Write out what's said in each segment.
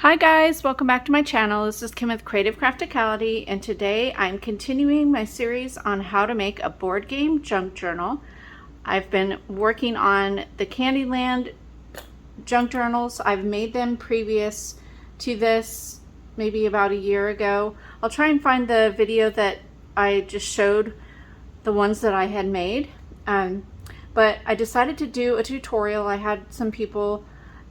Hi guys, welcome back to my channel. This is Kim with Creative Crafticality, and today I'm continuing my series on how to make a board game junk journal. I've been working on the Candyland junk journals. I've made them previous to this, maybe about a year ago. I'll try and find the video that I just showed the ones that I had made. But I decided to do a tutorial. I had some people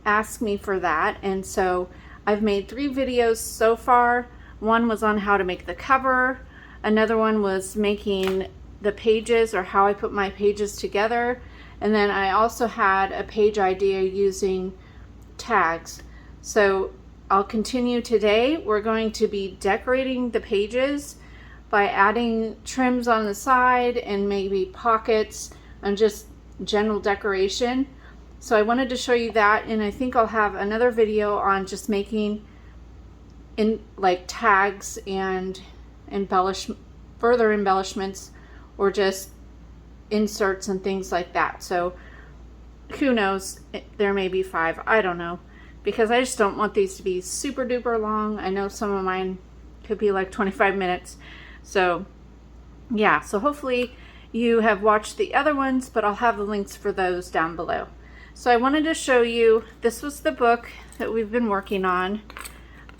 ask me for that, and so I've made 3 videos so far. One was on how to make the cover. Another one was making the pages, or how I put my pages together. And then I also had a page idea using tags. So I'll continue today. We're going to be decorating the pages by adding trims on the side and maybe pockets and just general decoration. So I wanted to show you that, and I think I'll have another video on just making tags and further embellishments, or just inserts and things like that. So who knows, there may be 5, I don't know, because I just don't want these to be super duper long. I know some of mine could be like 25 minutes. So yeah, so hopefully you have watched the other ones, but I'll have the links for those down below. So I wanted to show you, this was the book that we've been working on.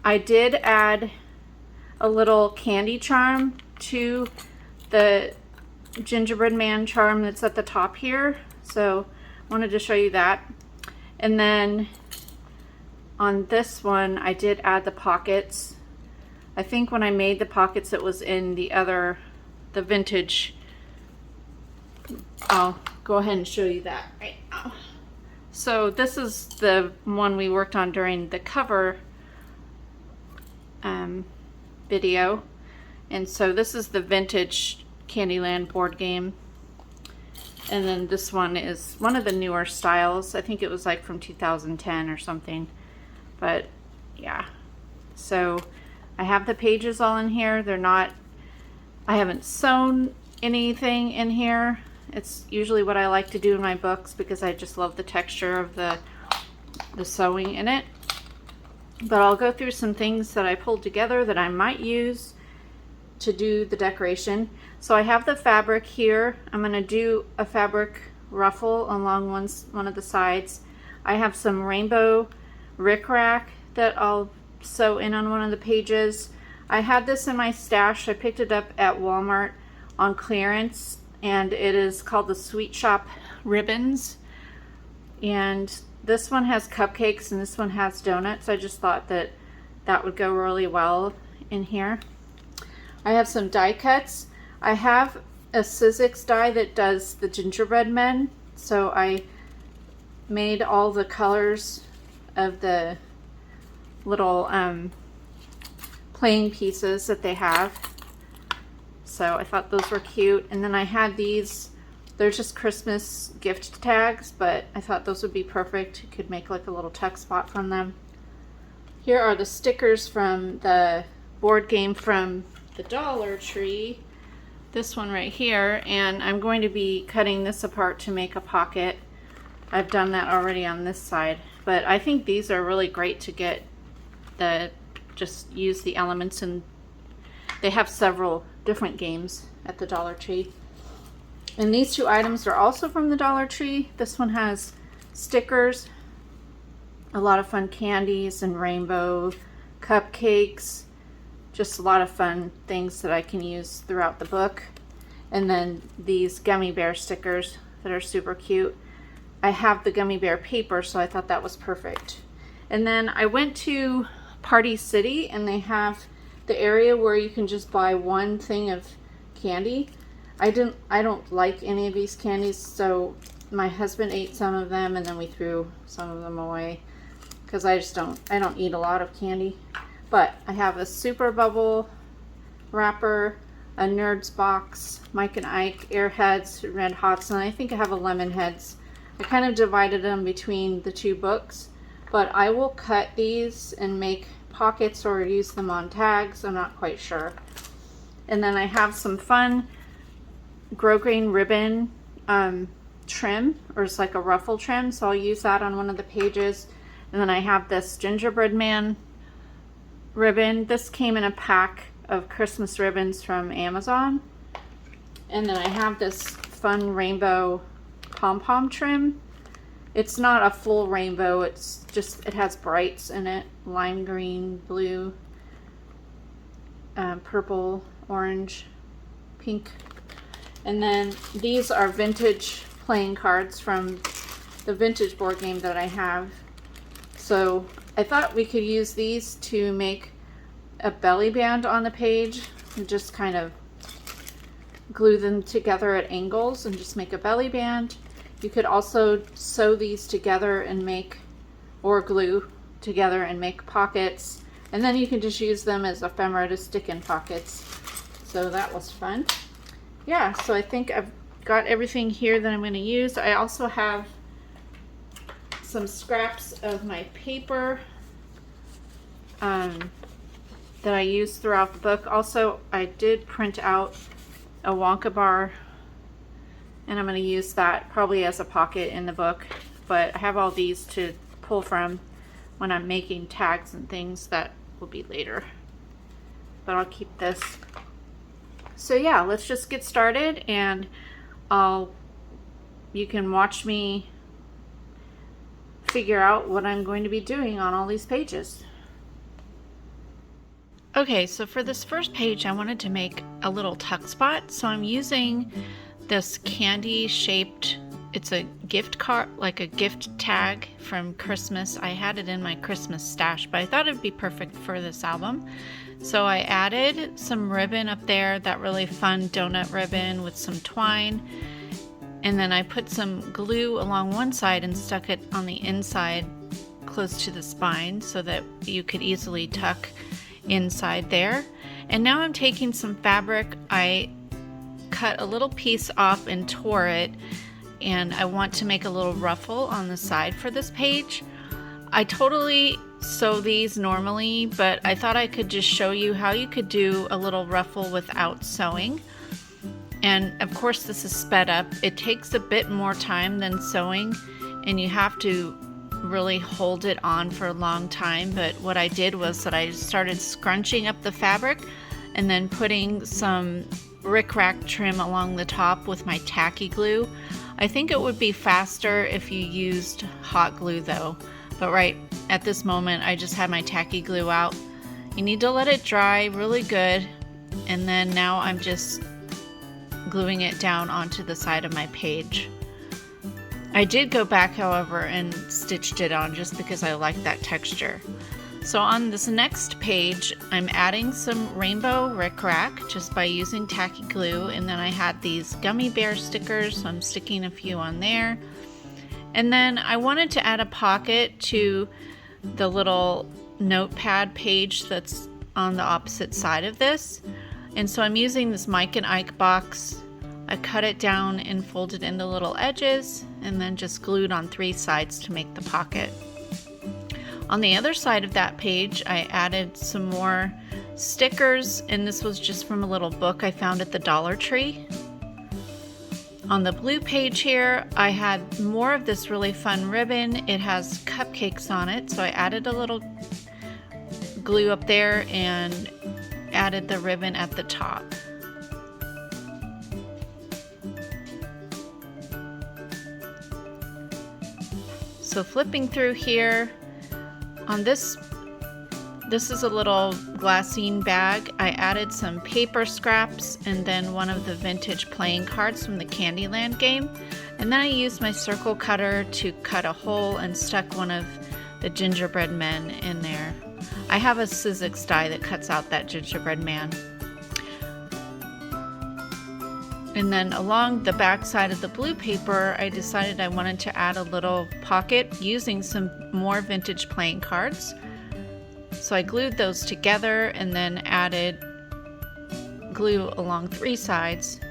I did add a little candy charm to the gingerbread man charm that's at the top here. So I wanted to show you that. And then on this one, I did add the pockets. I think when I made the pockets, it was in the vintage. I'll go ahead and show you that right now. So this is the one we worked on during the cover video. And so this is the vintage Candyland board game. And then this one is one of the newer styles. I think it was like from 2010 or something. But yeah. So I have the pages all in here. I haven't sewn anything in here. It's usually what I like to do in my books because I just love the texture of the sewing in it. But I'll go through some things that I pulled together that I might use to do the decoration. So I have the fabric here. I'm going to do a fabric ruffle along one of the sides. I have some rainbow rickrack that I'll sew in on one of the pages. I had this in my stash. I picked it up at Walmart on clearance, and it is called the Sweet Shop Ribbons. And this one has cupcakes and this one has donuts. I just thought that that would go really well in here. I have some die cuts. I have a Sizzix die that does the gingerbread men. So I made all the colors of the little plain pieces that they have. So I thought those were cute. And then I had these, they're just Christmas gift tags, but I thought those would be perfect. You could make like a little tuck spot from them. Here are the stickers from the board game from the Dollar Tree. This one right here, and I'm going to be cutting this apart to make a pocket. I've done that already on this side, but I think these are really great to get just use the elements, and they have several different games at the Dollar Tree. And these 2 items are also from the Dollar Tree. This one has stickers, a lot of fun candies and rainbow cupcakes, just a lot of fun things that I can use throughout the book. And then these gummy bear stickers that are super cute. I have the gummy bear paper, so I thought that was perfect. And then I went to Party City, and they have the area where you can just buy one thing of candy. I don't like any of these candies, so my husband ate some of them, and then we threw some of them away because I don't eat a lot of candy. But I have a Super Bubble wrapper, a Nerds box, Mike and Ike, Airheads, Red Hots, and I think I have a Lemon Heads. I kind of divided them between the 2 books, but I will cut these and make pockets or use them on tags. I'm not quite sure. And then I have some fun grosgrain ribbon trim, or it's like a ruffle trim, so I'll use that on one of the pages. And then I have this gingerbread man ribbon. This came in a pack of Christmas ribbons from Amazon. And then I have this fun rainbow pom-pom trim. It's not a full rainbow, it's just, it has brights in it. Lime green, blue, purple, orange, pink. And then these are vintage playing cards from the vintage board game that I have. So I thought we could use these to make a belly band on the page and just kind of glue them together at angles and just make a belly band. You could also sew these together and make, or glue together and make pockets, and then you can just use them as ephemera to stick in pockets. So that was fun. Yeah, so I think I've got everything here that I'm going to use. I also have some scraps of my paper that I used throughout the book. Also, I did print out a Wonka bar, and I'm going to use that probably as a pocket in the book, but I have all these to pull from when I'm making tags and things that will be later, but I'll keep this. So yeah, let's just get started, and you can watch me figure out what I'm going to be doing on all these pages. Okay, so for this first page I wanted to make a little tuck spot, so I'm using this candy shaped, it's a gift card, like a gift tag from Christmas. I had it in my Christmas stash, but I thought it'd be perfect for this album. So I added some ribbon up there, that really fun donut ribbon with some twine. And then I put some glue along one side and stuck it on the inside close to the spine so that you could easily tuck inside there. And now I'm taking some fabric. I cut a little piece off and tore it, and I want to make a little ruffle on the side for this page. I totally sew these normally, but I thought I could just show you how you could do a little ruffle without sewing. And of course this is sped up. It takes a bit more time than sewing, and you have to really hold it on for a long time. But what I did was that I started scrunching up the fabric and then putting some rickrack trim along the top with my tacky glue. I think it would be faster if you used hot glue though, but right at this moment I just had my tacky glue out. You need to let it dry really good, and then now I'm just gluing it down onto the side of my page. I did go back, however, and stitched it on just because I like that texture. So on this next page, I'm adding some rainbow rickrack just by using tacky glue, and then I had these gummy bear stickers, so I'm sticking a few on there. And then I wanted to add a pocket to the little notepad page that's on the opposite side of this. And so I'm using this Mike and Ike box. I cut it down and folded into little edges, and then just glued on 3 sides to make the pocket. On the other side of that page, I added some more stickers, and this was just from a little book I found at the Dollar Tree. On the blue page here, I had more of this really fun ribbon. It has cupcakes on it, so I added a little glue up there and added the ribbon at the top. So flipping through here, on this is a little glassine bag. I added some paper scraps and then one of the vintage playing cards from the Candyland game. And then I used my circle cutter to cut a hole and stuck one of the gingerbread men in there. I have a Sizzix die that cuts out that gingerbread man. And then along the back side of the blue paper, I decided I wanted to add a little pocket using some more vintage playing cards. So I glued those together and then added glue along 3 sides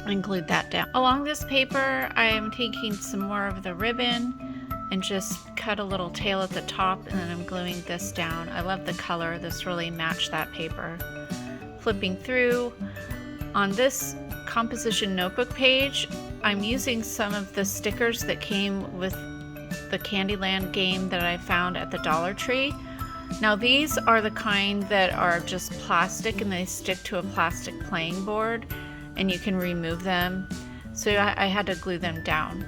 and glued that down. Along this paper, I am taking some more of the ribbon and just cut a little tail at the top, and then I'm gluing this down. I love the color. This really matched that paper. Flipping through, on this composition notebook page, I'm using some of the stickers that came with the Candyland game that I found at the Dollar Tree. Now these are the kind that are just plastic and they stick to a plastic playing board and you can remove them. So I had to glue them down.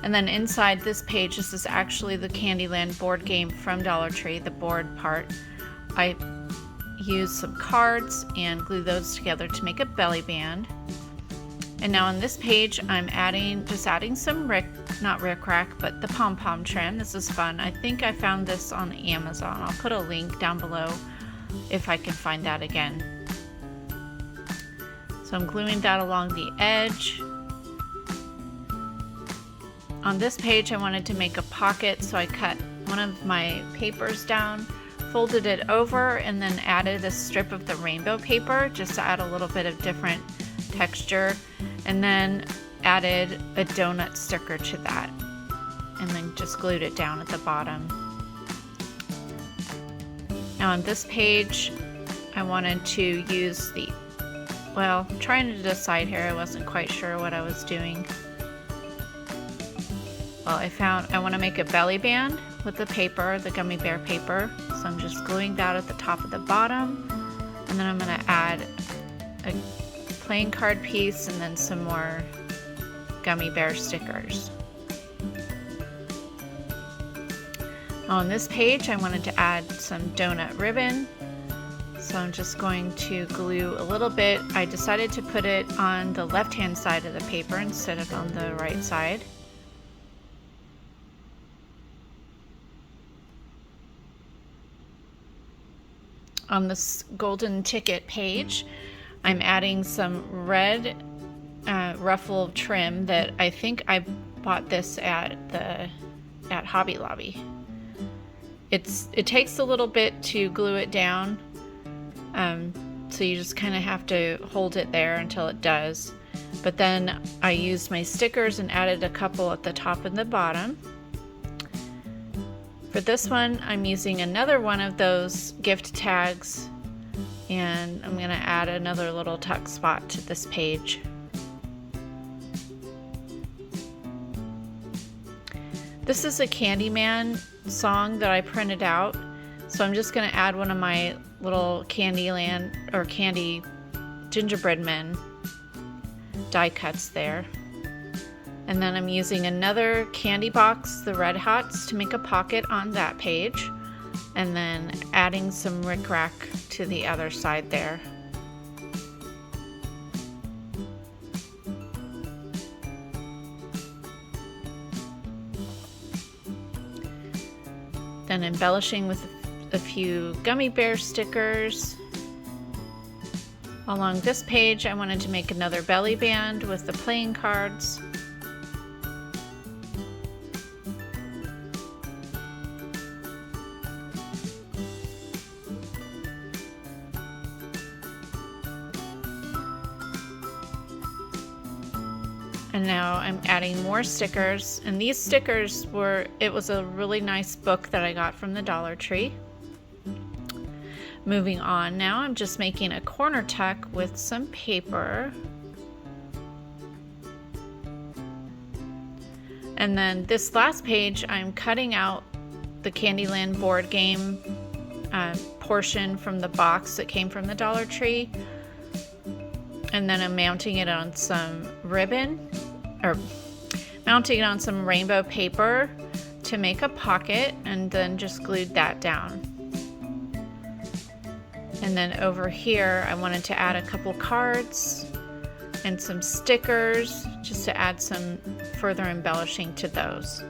And then inside this page, this is actually the Candyland board game from Dollar Tree, the board part. I used some cards and glued those together to make a belly band. And now on this page, I'm just adding some not rickrack, but the pom-pom trim. This is fun. I think I found this on Amazon. I'll put a link down below if I can find that again. So I'm gluing that along the edge. On this page, I wanted to make a pocket, so I cut one of my papers down, folded it over, and then added a strip of the rainbow paper just to add a little bit of different texture, and then added a donut sticker to that, and then just glued it down at the bottom. Now on this page, I wanted to use trying to decide here, I wasn't quite sure what I was doing. Well, I want to make a belly band with the paper, the gummy bear paper, so I'm just gluing that at the top of the bottom, and then I'm going to add a playing card piece and then some more gummy bear stickers. On this page, I wanted to add some donut ribbon, so I'm just going to glue a little bit. I decided to put it on the left-hand side of the paper instead of on the right side. On this golden ticket page, I'm adding some red ruffle trim that I think I bought this at Hobby Lobby. It takes a little bit to glue it down, so you just kind of have to hold it there until it does. But then I used my stickers and added a couple at the top and the bottom. For this one, I'm using another one of those gift tags, and I'm going to add another little tuck spot to this page. This is a Candyman song that I printed out, so I'm just going to add one of my little Candyland or Candy gingerbread men die cuts there. And then I'm using another candy box, the Red Hots, to make a pocket on that page, and then adding some rickrack to the other side there. Then embellishing with a few gummy bear stickers. Along this page, I wanted to make another belly band with the playing cards. And now I'm adding more stickers, and these stickers it was a really nice book that I got from the Dollar Tree. Moving on, now I'm just making a corner tuck with some paper. And then this last page, I'm cutting out the Candyland board game portion from the box that came from the Dollar Tree. And then I'm mounting it on some ribbon, or mounting it on some rainbow paper to make a pocket, and then just glued that down. And then over here, I wanted to add a couple cards and some stickers just to add some further embellishing to those.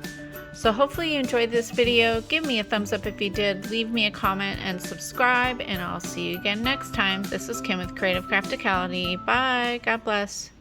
So hopefully you enjoyed this video. Give me a thumbs up if you did. Leave me a comment and subscribe, and I'll see you again next time. This is Kim with Creative Crafticality. Bye. God bless.